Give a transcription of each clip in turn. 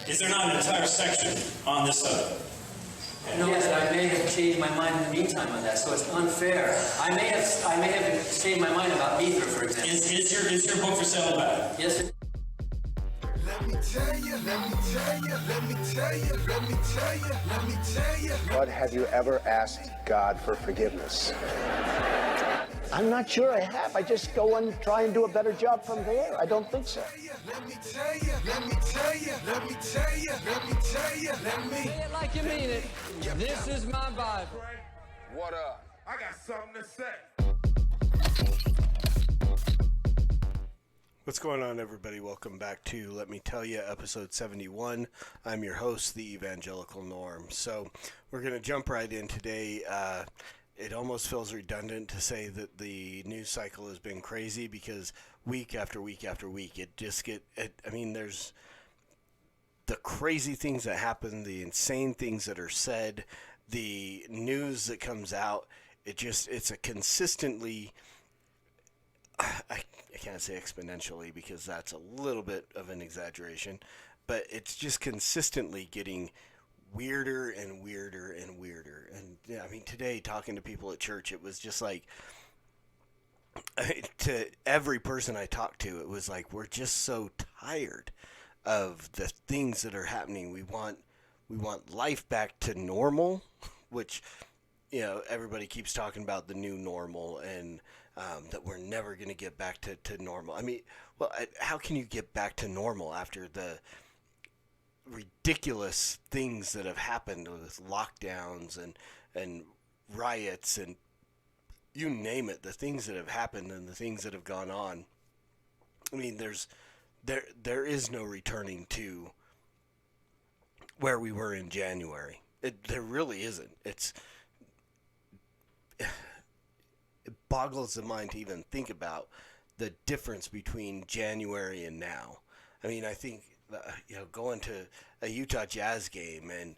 Is there not an entire section on this subject? Yes, I may have changed my mind in the meantime on that, so it's unfair. I may have changed my mind about Ether, for example. Is your book for sale back? Yes, it Let me tell you, let me tell you, let me tell you, let me tell you, let me tell you. But have you ever asked God for forgiveness? I'm not sure I have. I just go and try and do a better job from there. I don't think so. Let me tell you, let me tell you, let me tell you, let me tell you, let me. Say it like you mean it. This is my Bible. What up? I got something to say. What's going on, everybody? Welcome back to Let Me Tell You, episode 71. I'm your host, the Evangelical Norm. So we're going to jump right in today. It almost feels redundant to say that the news cycle has been crazy because week after week after week, there's the crazy things that happen, the insane things that are said, the news that comes out. It's a consistently, I can't say exponentially because that's a little bit of an exaggeration, but it's just consistently getting weirder and weirder and weirder. And yeah, I mean, today talking to people at church, it was just like, to every person I talked to, it was like, we're just so tired of the things that are happening. We want life back to normal, which, you know, everybody keeps talking about the new normal and that we're never going to get back to normal. I mean, well, how can you get back to normal after the ridiculous things that have happened with lockdowns and riots and you name it, the things that have happened and the things that have gone on? I mean, there is no returning to where we were in January. There really isn't. It boggles the mind to even think about the difference between January and now. I mean, I think, going to a Utah Jazz game and,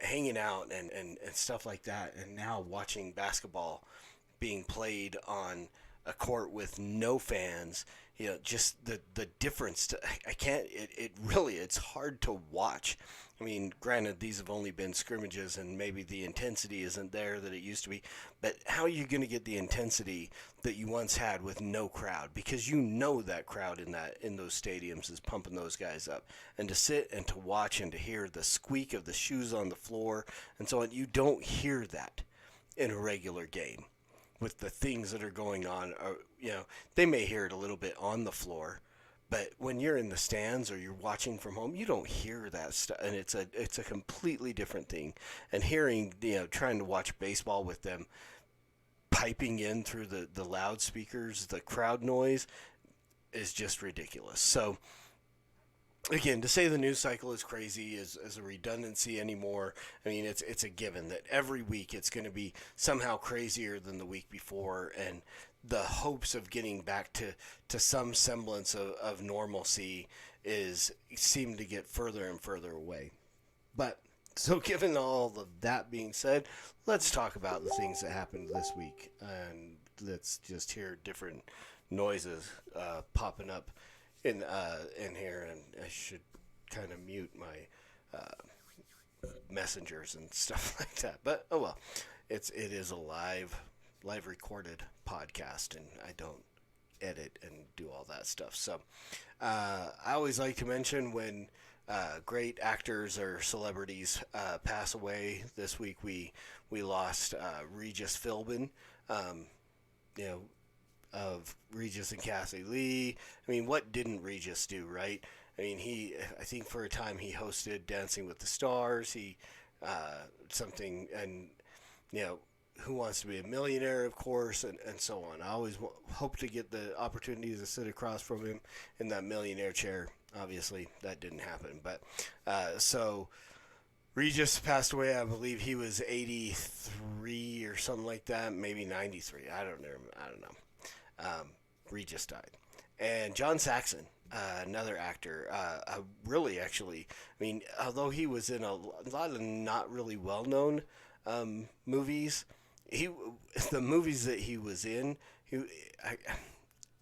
hanging out and stuff like that, and now watching basketball being played on a court with no fans, just the difference. It's hard to watch. I mean, granted, these have only been scrimmages and maybe the intensity isn't there that it used to be, but how are you going to get the intensity that you once had with no crowd? Because that crowd in those stadiums is pumping those guys up. And to sit and to watch and to hear the squeak of the shoes on the floor and so on, you don't hear that in a regular game with the things that are going on. They may hear it a little bit on the floor, but when you're in the stands or you're watching from home, you don't hear that stuff, and it's a completely different thing. And hearing, trying to watch baseball with them piping in through the loudspeakers, the crowd noise is just ridiculous. So, again, to say the news cycle is crazy is a redundancy anymore. I mean, it's a given that every week it's going to be somehow crazier than the week before, and the hopes of getting back to some semblance of normalcy seem to get further and further away. But, so given all of that being said, let's talk about the things that happened this week. And let's just hear different noises popping up in here, and I should kind of mute my messengers and stuff like that. But oh well, it is a live recorded podcast, and I don't edit and do all that stuff. So I always like to mention when great actors or celebrities pass away. This week we lost Regis Philbin, of Regis and Kathy Lee. I mean, what didn't Regis do, right? I mean, I think for a time he hosted Dancing with the Stars. He something, and Who Wants to Be a Millionaire, of course, and so on. I always hope to get the opportunity to sit across from him in that millionaire chair. Obviously, that didn't happen. But so Regis passed away. I believe he was 83 or something like that, maybe 93. I don't know. Regis died. And John Saxon, another actor, really actually, I mean, although he was in a lot of not really well-known movies, the movies that he was in,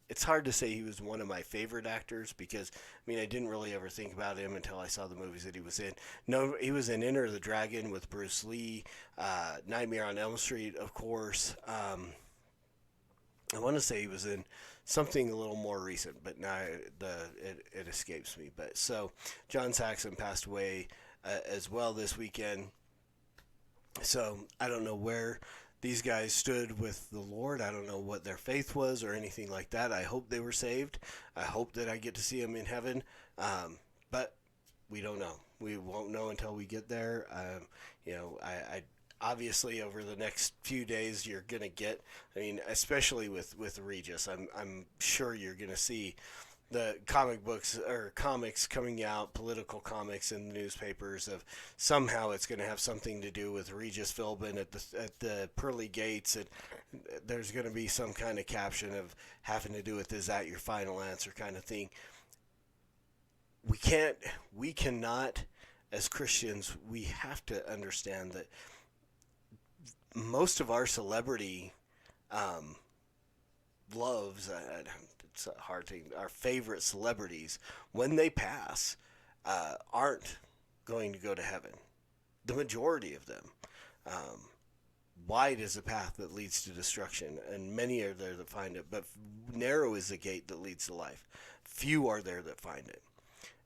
it's hard to say he was one of my favorite actors because, I mean, I didn't really ever think about him until I saw the movies that he was in. No, he was in Enter the Dragon with Bruce Lee, Nightmare on Elm Street, of course. I want to say he was in something a little more recent, but now it escapes me. But so John Saxon passed away as well this weekend. So I don't know where these guys stood with the Lord. I don't know what their faith was or anything like that. I hope they were saved. I hope that I get to see them in heaven. But we don't know. We won't know until we get there. I obviously over the next few days you're going to get, I mean, especially with Regis, I'm sure you're going to see the comic books or comics coming out, political comics in the newspapers of somehow it's going to have something to do with Regis Philbin at the pearly gates, and there's going to be some kind of caption of having to do with is that your final answer kind of thing. We cannot, as Christians, we have to understand that most of our celebrity loves, it's a hard thing, our favorite celebrities, when they pass, aren't going to go to heaven. The majority of them. Wide is the path that leads to destruction, and many are there that find it, but narrow is the gate that leads to life. Few are there that find it.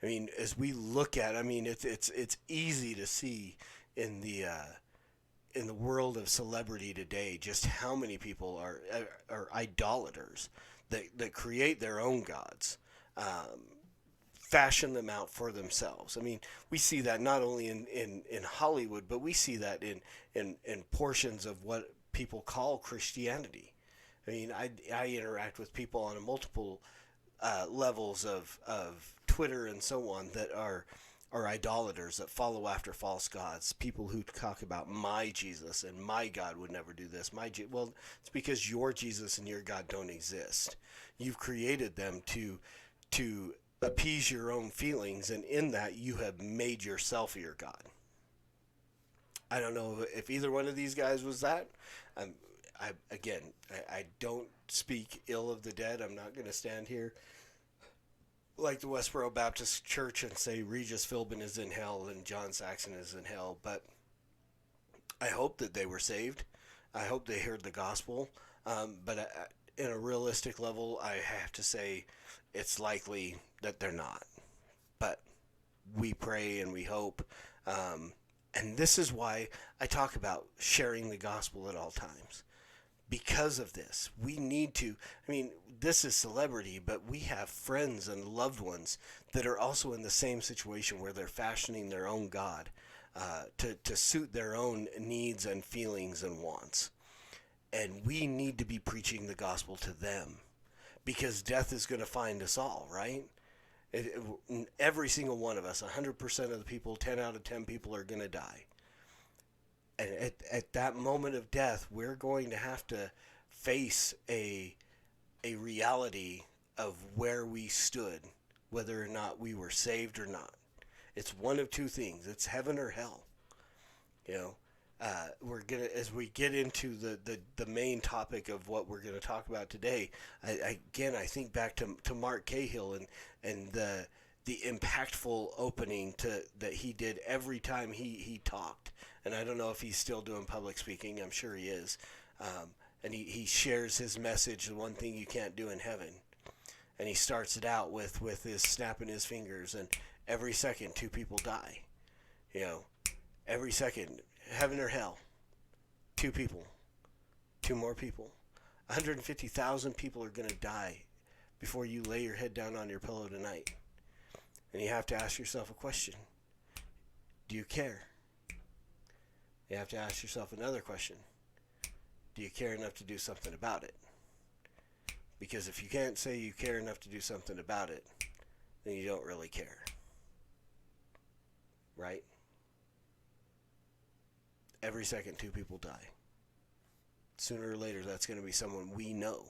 I mean, as we look at, I mean, it's easy to see in the world of celebrity today just how many people are idolaters that create their own gods, fashion them out for themselves. I mean, we see that not only in Hollywood, but we see that in portions of what people call Christianity. I mean, I interact with people on multiple levels of Twitter and so on that are idolaters, that follow after false gods, people who talk about my Jesus and my God would never do this. Well, it's because your Jesus and your God don't exist. You've created them to appease your own feelings, and in that you have made yourself your God. I don't know if either one of these guys was that. I don't speak ill of the dead. I'm not going to stand here like the Westboro Baptist Church and say Regis Philbin is in hell and John Saxon is in hell, but I hope that they were saved. I hope they heard the gospel, but in a realistic level, I have to say it's likely that they're not. But we pray and we hope, and this is why I talk about sharing the gospel at all times. Because of this, we need to, I mean, this is celebrity, but we have friends and loved ones that are also in the same situation where they're fashioning their own God to suit their own needs and feelings and wants. And we need to be preaching the gospel to them because death is going to find us all, right? Every single one of us, 100% of the people, 10 out of 10 people are going to die. And at that moment of death, we're going to have to face a reality of where we stood, whether or not we were saved or not. It's one of two things. It's heaven or hell. You know, as we get into the main topic of what we're gonna talk about today. I think back to Mark Cahill and the impactful opening that he did every time he talked. And I don't know if he's still doing public speaking. I'm sure he is. And he shares his message, the one thing you can't do in heaven. And he starts it out with his snapping his fingers. And every second, 2 people die. You know, every second, heaven or hell, 2 people, 2 more people. 150,000 people are going to die before you lay your head down on your pillow tonight. And you have to ask yourself a question. Do you care? You have to ask yourself another question. Do you care enough to do something about it? Because if you can't say you care enough to do something about it, then you don't really care. Right? Every second, 2 people die. Sooner or later, that's going to be someone we know.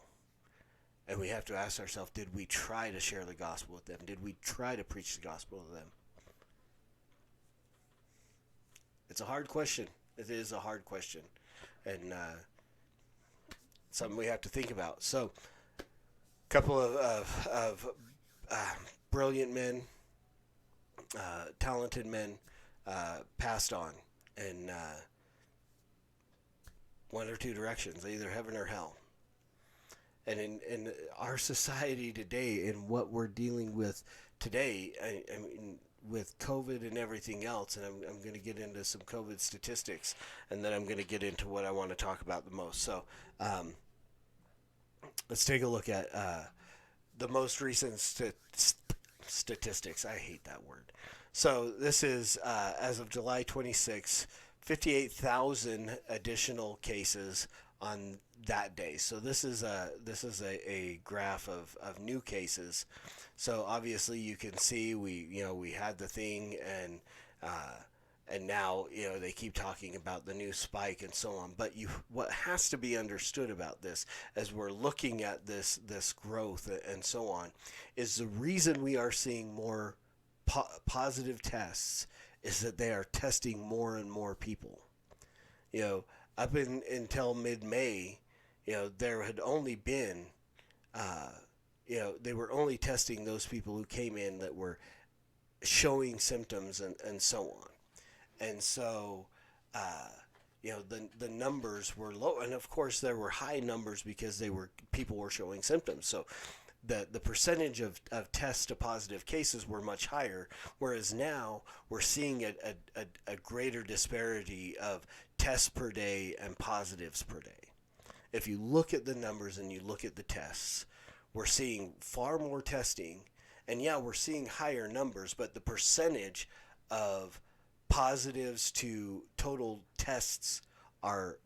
And we have to ask ourselves, did we try to share the gospel with them? Did we try to preach the gospel to them? It's a hard question. It is a hard question. And something we have to think about. So, couple of brilliant men, talented men, passed on in one or two directions, either heaven or hell. And in our society today, and what we're dealing with today, I mean, with COVID and everything else, and I'm going to get into some COVID statistics, and then I'm going to get into what I want to talk about the most. So let's take a look at the most recent statistics. I hate that word. So this is, as of July 26, 58,000 additional cases on that day. So this is a graph of new cases. So obviously you can see we had the thing, and now they keep talking about the new spike and so on. But what has to be understood about this, as we're looking at this growth and so on, is the reason we are seeing more positive tests is that they are testing more and more people. Up until mid-May, there had only been, they were only testing those people who came in that were showing symptoms and so on. And so, the numbers were low, and of course there were high numbers because people were showing symptoms. So the percentage of tests to positive cases were much higher, whereas now we're seeing a greater disparity of tests per day and positives per day. If you look at the numbers and you look at the tests, we're seeing far more testing, and yeah, we're seeing higher numbers, but the percentage of positives to total tests are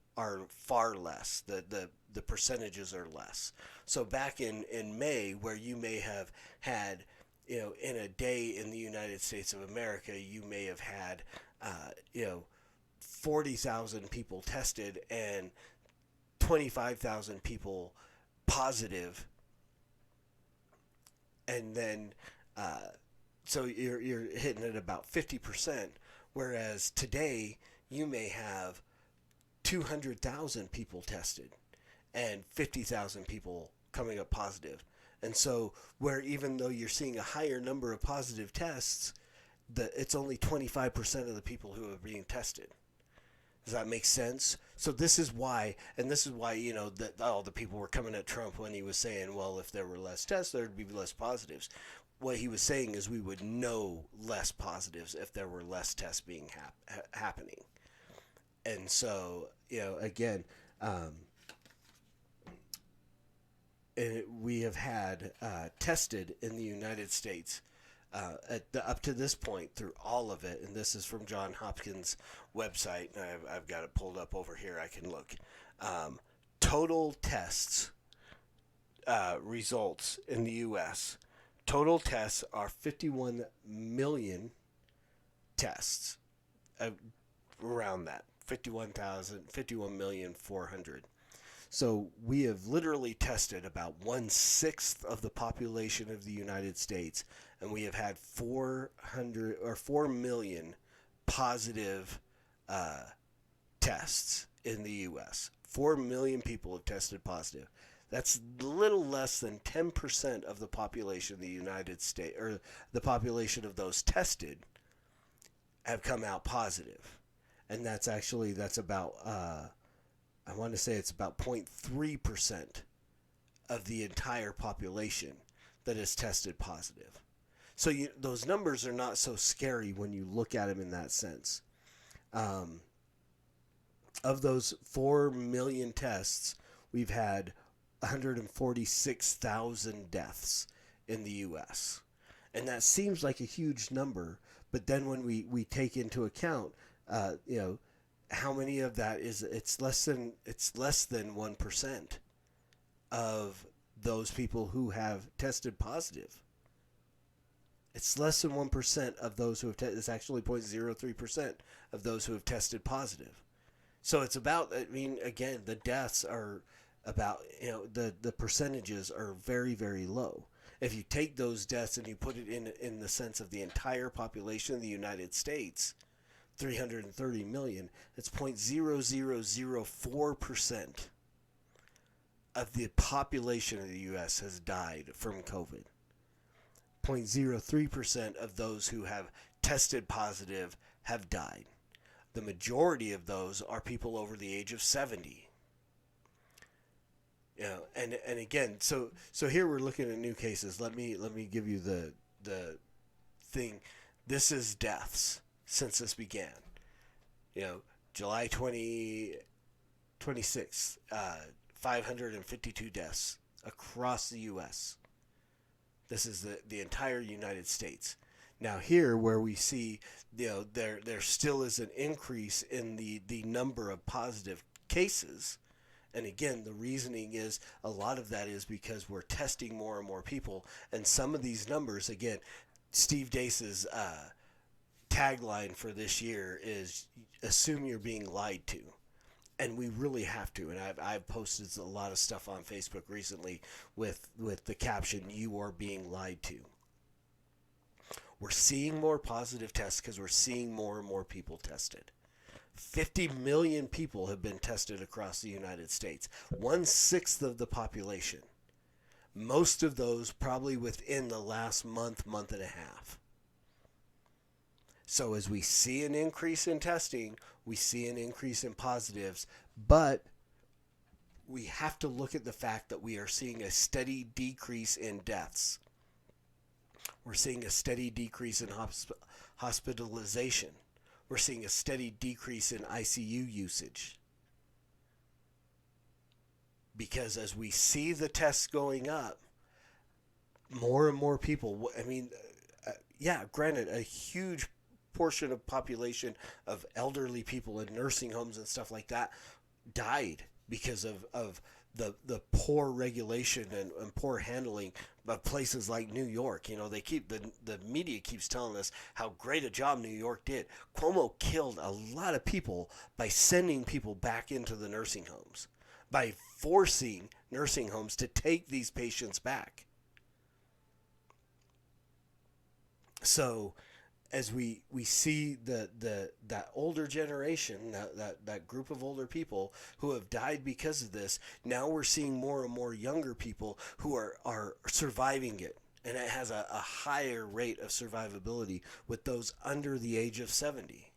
far less. The percentages are less. So back in May, where you may have had, in a day in the United States of America, you may have had, 40,000 people tested and 25,000 people positive. And then, so you're hitting at about 50%, whereas today you may have 200,000 people tested and 50,000 people coming up positive. And so where even though you're seeing a higher number of positive tests, it's only 25% of the people who are being tested. Does that make sense? So this is why, that all the people were coming at Trump when he was saying, well, if there were less tests, there would be less positives. What he was saying is we would know less positives if there were less tests being happening. And so, again, we have had tested in the United States up to this point through all of it, and this is from John Hopkins' website. I've got it pulled up over here. I can look. Total tests results in the U.S. Total tests are 51 million tests, around that, 51,400,000. So we have literally tested about 1/6 of the population of the United States, and we have had 4 million positive tests in the U.S. 4 million people have tested positive. That's a little less than 10% of the population of the United States, or the population of those tested have come out positive. And that's about, I want to say it's about 0.3% of the entire population that is tested positive. So those numbers are not so scary when you look at them in that sense. Of those 4 million tests, we've had 146,000 deaths in the U.S. And that seems like a huge number, but then when we take into account, how many of that it's less than 1% of those people who have tested positive. It's less than 1% of those who have tested. It's actually 0.03% of those who have tested positive. So it's about, again, the deaths are about, the percentages are very, very low. If you take those deaths and you put it in the sense of the entire population of the United States, 330 million, it's 0.0004% of the population of the U.S. has died from COVID. 0.03% of those who have tested positive have died. The majority of those are people over the age of 70. You know, and again, so here we're looking at new cases. Let me give you the thing. This is deaths since this began. You know, July 26th, 552 deaths across the U.S. This is the entire United States. Now here, where we see, you know, there still is an increase in the number of positive cases. And again, the reasoning is a lot of that is because we're testing more and more people. And some of these numbers, again, Steve Deace's tagline for this year is assume you're being lied to. And we really have to. And I've posted a lot of stuff on Facebook recently with the caption, "You are being lied to." We're seeing more positive tests because we're seeing more and more people tested. 50 million people have been tested across the United States. 1/6 of the population. Most of those probably within the last month and a half. So as we see an increase in testing, we see an increase in positives, but we have to look at the fact that we are seeing a steady decrease in deaths. We're seeing a steady decrease in hospitalization. We're seeing a steady decrease in ICU usage. Because as we see the tests going up, more and more people, I mean, granted, a huge portion of population of elderly people in nursing homes and stuff like that died because of the poor regulation and poor handling of places like New York. You know, they keep the media keeps telling us how great a job New York did. Cuomo killed a lot of people by sending people back into the nursing homes, by forcing nursing homes to take these patients back. So as we see that older generation, that group of older people who have died because of this, now we're seeing more and more younger people who are surviving it. And it has a higher rate of survivability with those under the age of 70.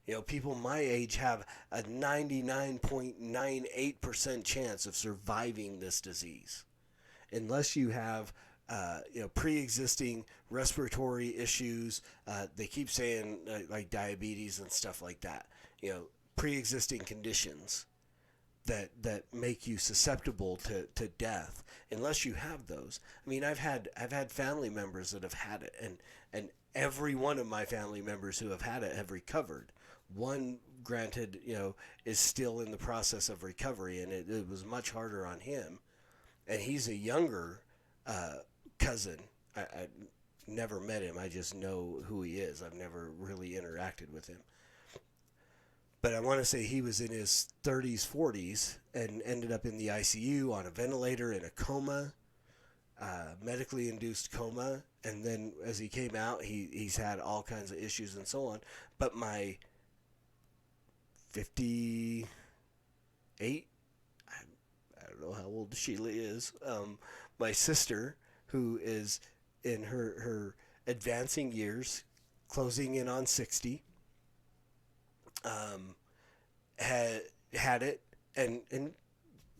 You know, people my age have a 99.98% chance of surviving this disease. Unless you have pre-existing respiratory issues. They keep saying like diabetes and stuff like that. You know, pre-existing conditions that make you susceptible to death. Unless you have those. I mean, I've had family members that have had it, and every one of my family members who have had it have recovered. One, granted, is still in the process of recovery, and it was much harder on him. And he's a younger cousin. I never met him. I just know who he is. I've never really interacted with him. But I want to say he was in his 30s, 40s, and ended up in the ICU on a ventilator in a coma, medically induced coma. And then as he came out, he's had all kinds of issues and so on. But my 58, I don't know how old Sheila is, my sister, who is in her advancing years, closing in on 60, had it and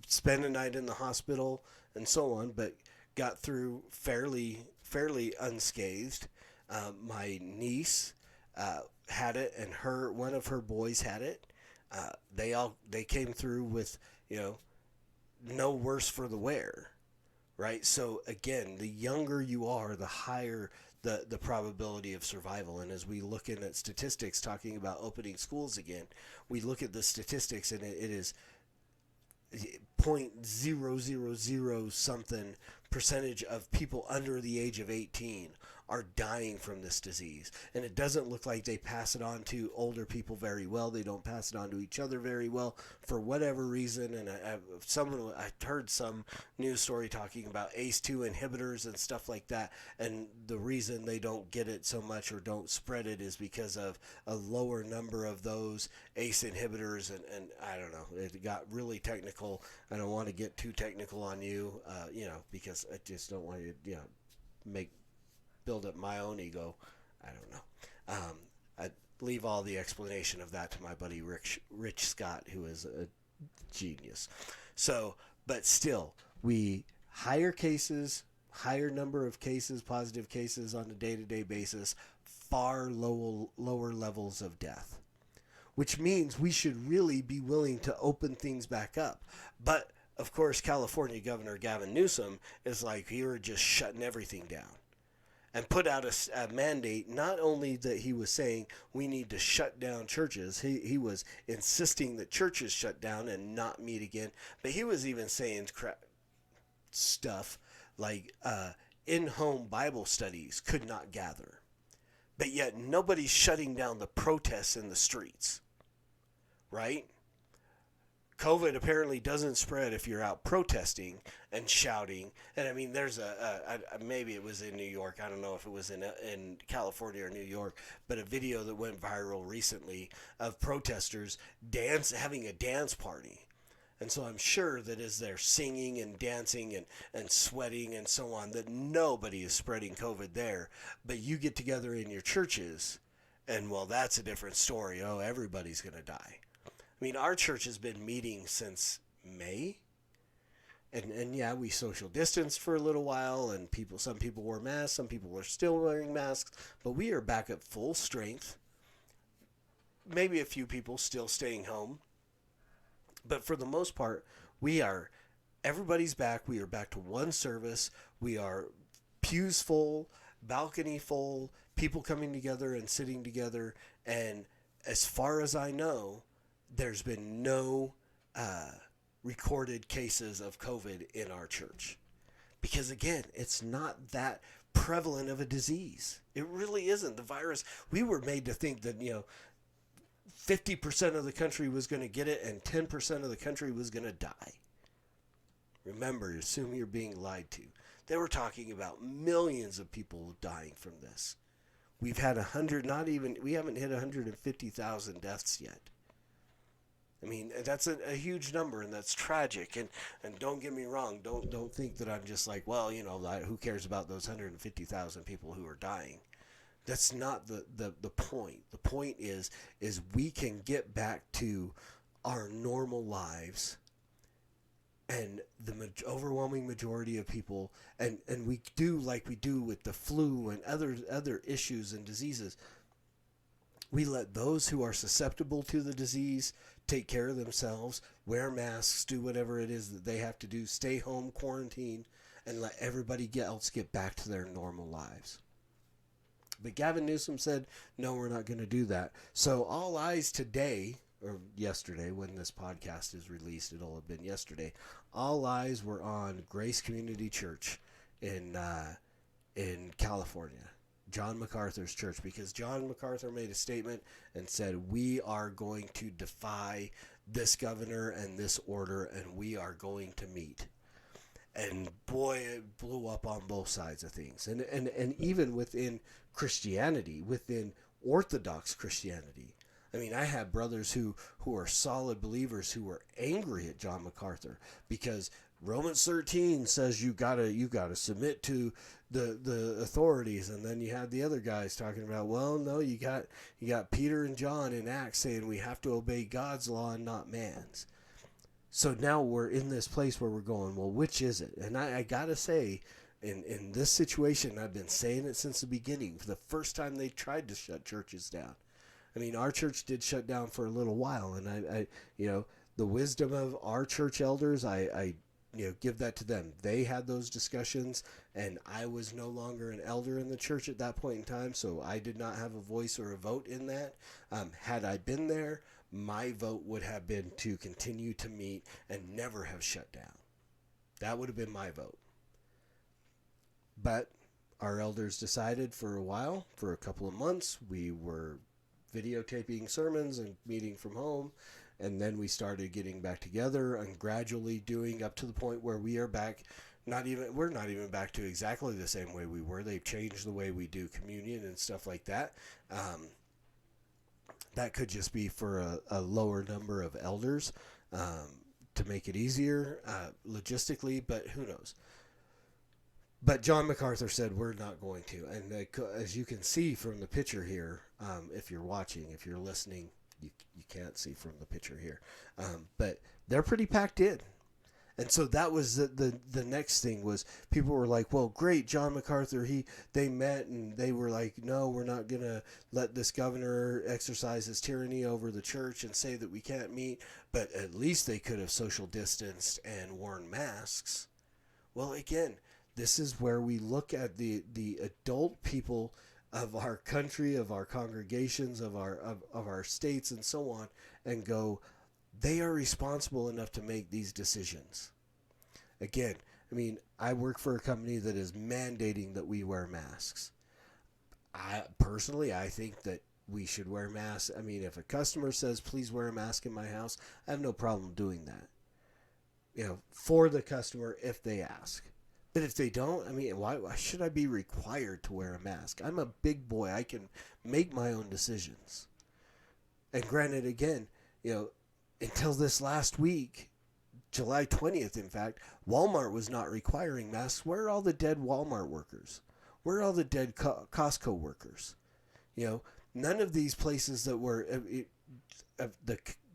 spent a night in the hospital and so on, but got through fairly unscathed. My niece had it, and one of her boys had it. They came through with no worse for the wear, right? So again, the younger you are, the higher the probability of survival. And as we look in at statistics, talking about opening schools again, we look at the statistics, and it is 0.000 something percentage of people under the age of 18 are dying from this disease. And it doesn't look like they pass it on to older people very well. They don't pass it on to each other very well for whatever reason. And I heard some news story talking about ACE2 inhibitors and stuff like that. And the reason they don't get it so much or don't spread it is because of a lower number of those ACE inhibitors. And I don't know, it got really technical. I don't want to get too technical on you, because I just don't want you to, build up my own ego. I don't know. I leave all the explanation of that to my buddy Rich Scott, who is a genius. So, but still, we higher number of cases, positive cases on a day-to-day basis, far lower levels of death, which means we should really be willing to open things back up. But of course, California Governor Gavin Newsom is like, you're just shutting everything down. And put out a mandate, not only that he was saying we need to shut down churches, he was insisting that churches shut down and not meet again, but he was even saying stuff like in-home Bible studies could not gather. But yet nobody's shutting down the protests in the streets, right? COVID apparently doesn't spread if you're out protesting and shouting. And I mean, there's maybe it was in New York. I don't know if it was in California or New York, but a video that went viral recently of protesters having a dance party. And so I'm sure that as they're singing and dancing and sweating and so on, that nobody is spreading COVID there. But you get together in your churches and, well, that's a different story. Oh, everybody's going to die. I mean, our church has been meeting since May, and yeah, we social distanced for a little while, and some people wore masks, some people were still wearing masks, but we are back at full strength. Maybe a few people still staying home, but for the most part, everybody's back. We are back to one service. We are pews full, balcony full, people coming together and sitting together, and as far as I know, there's been no recorded cases of COVID in our church. Because again, it's not that prevalent of a disease. It really isn't. The virus, we were made to think that, 50% of the country was going to get it and 10% of the country was going to die. Remember, assume you're being lied to. They were talking about millions of people dying from this. We've had we haven't hit 150,000 deaths yet. I mean, that's a huge number, and that's tragic. And don't get me wrong. Don't think that I'm just like, well, who cares about those 150,000 people who are dying? That's not the point. The point is we can get back to our normal lives, and the overwhelming majority of people, and we do like we do with the flu and other issues and diseases. We let those who are susceptible to the disease take care of themselves, wear masks, do whatever it is that they have to do, stay home, quarantine, and let everybody else get back to their normal lives. But Gavin Newsom said, no, we're not going to do that. So all eyes today, or yesterday when this podcast is released, it'll have been yesterday, all eyes were on Grace Community Church in California. John MacArthur's church, because John MacArthur made a statement and said, we are going to defy this governor and this order, and we are going to meet. And boy, it blew up on both sides of things. And even within Christianity, within Orthodox Christianity, I mean, I have brothers who are solid believers who were angry at John MacArthur because Romans 13 says you gotta submit to the authorities, and then you have the other guys talking about, well, no, you got Peter and John in Acts saying we have to obey God's law and not man's. So now we're in this place where we're going, well, which is it? And I gotta say, in this situation, I've been saying it since the beginning. For the first time they tried to shut churches down. I mean, our church did shut down for a little while, and I the wisdom of our church elders, I give that to them. They had those discussions, and I was no longer an elder in the church at that point in time, so I did not have a voice or a vote in that. Had I been there, my vote would have been to continue to meet and never have shut down. That would have been my vote. But our elders decided for a while, for a couple of months, we were videotaping sermons and meeting from home. And then we started getting back together and gradually doing up to the point where we are back. We're not even back to exactly the same way we were. They've changed the way we do communion and stuff like that. That could just be for a lower number of elders to make it easier logistically, but who knows? But John MacArthur said we're not going to. And as you can see from the picture here, if you're watching, if you're listening, you can't see from the picture here. But they're pretty packed in. And so that was the next thing was people were like, well, great, John MacArthur, they met and they were like, no, we're not going to let this governor exercise his tyranny over the church and say that we can't meet, but at least they could have social distanced and worn masks. Well, again, this is where we look at the adult people of our country, of our congregations, of our states and so on, and go, they are responsible enough to make these decisions. Again, I mean, I work for a company that is mandating that we wear masks. I think that we should wear masks. I mean, if a customer says, please wear a mask in my house, I have no problem doing that. For the customer if they ask. But if they don't, I mean, why should I be required to wear a mask? I'm a big boy. I can make my own decisions. And granted, again, until this last week, July 20th, in fact, Walmart was not requiring masks. Where are all the dead Walmart workers? Where are all the dead Costco workers? None of these places that were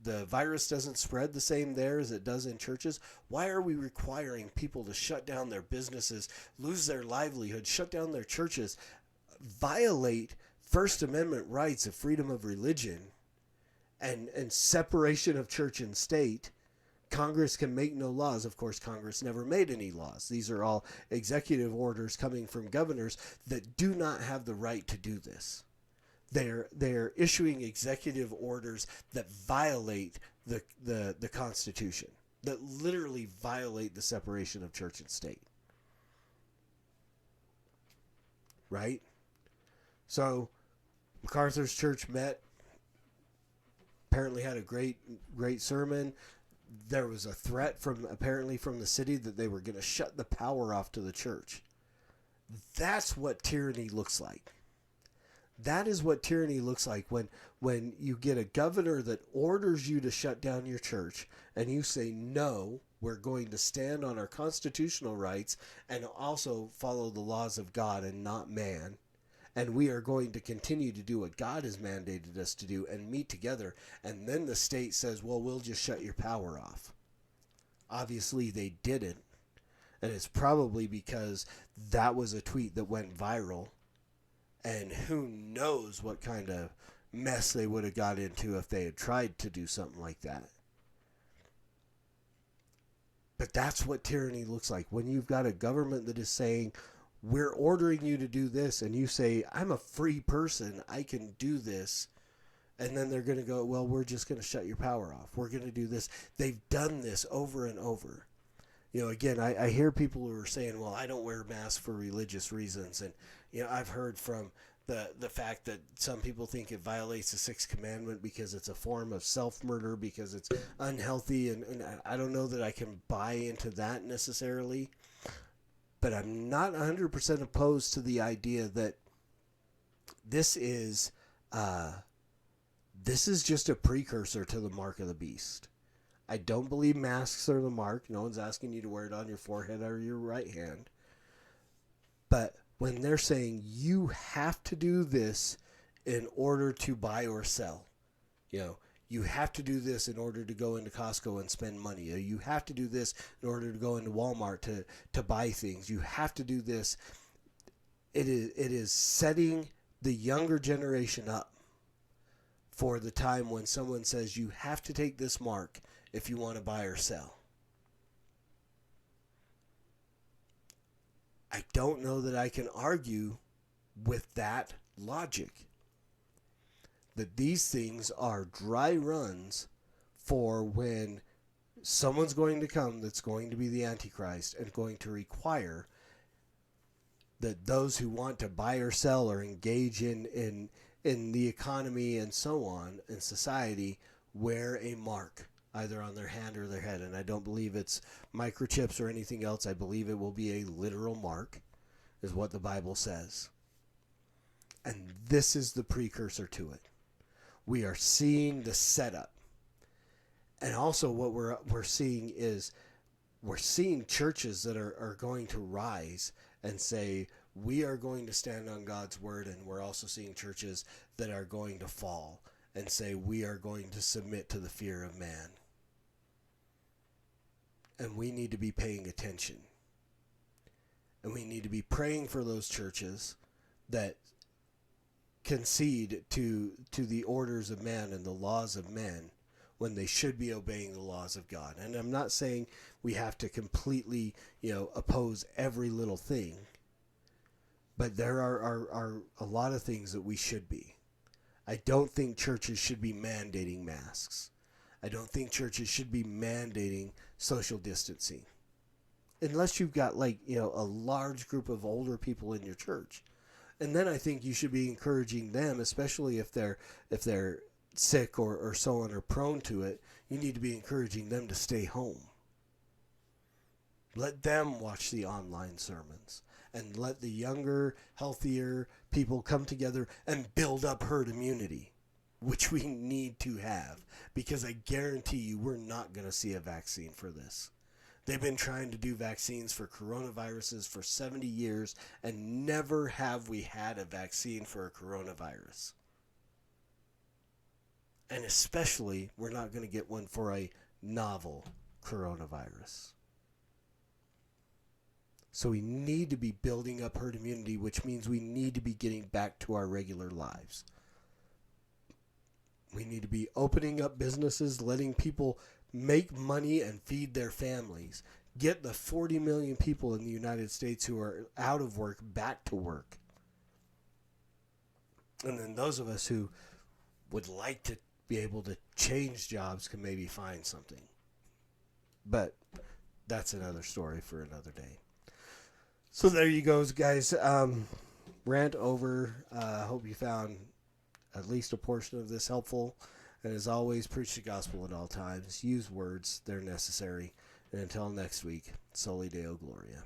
the virus doesn't spread the same there as it does in churches. Why are we requiring people to shut down their businesses, lose their livelihood, shut down their churches, violate First Amendment rights of freedom of religion and separation of church and state? Congress can make no laws. Of course, Congress never made any laws. These are all executive orders coming from governors that do not have the right to do this. They're issuing executive orders that violate the Constitution, that literally violate the separation of church and state. Right? So MacArthur's church met, apparently had a great sermon. There was a threat apparently from the city that they were going to shut the power off to the church. That's what tyranny looks like. That is what tyranny looks like when you get a governor that orders you to shut down your church and you say, no, we're going to stand on our constitutional rights and also follow the laws of God and not man. And we are going to continue to do what God has mandated us to do and meet together. And then the state says, well, we'll just shut your power off. Obviously, they didn't. And it's probably because that was a tweet that went viral. And who knows what kind of mess they would have got into if they had tried to do something like that. But that's what tyranny looks like. When you've got a government that is saying, we're ordering you to do this, and you say, I'm a free person, I can do this. And then they're going to go, well, we're just going to shut your power off. We're going to do this. They've done this over and over. Again, I hear people who are saying, well, I don't wear masks for religious reasons. And, I've heard from the fact that some people think it violates the Sixth Commandment because it's a form of self-murder, because it's unhealthy. And I don't know that I can buy into that necessarily. But I'm not 100% opposed to the idea that this is just a precursor to the mark of the beast. I don't believe masks are the mark. No one's asking you to wear it on your forehead or your right hand. But when they're saying you have to do this in order to buy or sell, you have to do this in order to go into Costco and spend money. You have to do this in order to go into Walmart to buy things. You have to do this. It is setting the younger generation up for the time when someone says you have to take this mark if you want to buy or sell. I don't know that I can argue with that logic. That these things are dry runs for when someone's going to come that's going to be the Antichrist and going to require that those who want to buy or sell or engage in the economy and so on in society wear a mark either on their hand or their head. And I don't believe it's microchips or anything else. I believe it will be a literal mark, is what the Bible says. And this is the precursor to it. We are seeing the setup. And also what we're seeing is we're seeing churches that are going to rise and say, we are going to stand on God's word. And we're also seeing churches that are going to fall and say, we are going to submit to the fear of man. And we need to be paying attention. And we need to be praying for those churches that concede to the orders of man and the laws of men when they should be obeying the laws of God. And I'm not saying we have to completely, oppose every little thing, but there are a lot of things that we should be. I don't think churches should be mandating masks. I don't think churches should be mandating social distancing. Unless you've got a large group of older people in your church. And then I think you should be encouraging them, especially if they're sick or so on or prone to it, you need to be encouraging them to stay home. Let them watch the online sermons and let the younger, healthier people come together and build up herd immunity, which we need to have, because I guarantee you we're not going to see a vaccine for this. They've been trying to do vaccines for coronaviruses for 70 years, and never have we had a vaccine for a coronavirus. And especially, we're not going to get one for a novel coronavirus. So we need to be building up herd immunity, which means we need to be getting back to our regular lives. We need to be opening up businesses, letting people make money and feed their families. Get the 40 million people in the United States who are out of work back to work. And then those of us who would like to be able to change jobs can maybe find something. But that's another story for another day. So there you go, guys. Rant over. Hope you found at least a portion of this helpful. And as always, preach the gospel at all times. Use words. They're necessary. And until next week, Soli Deo Gloria.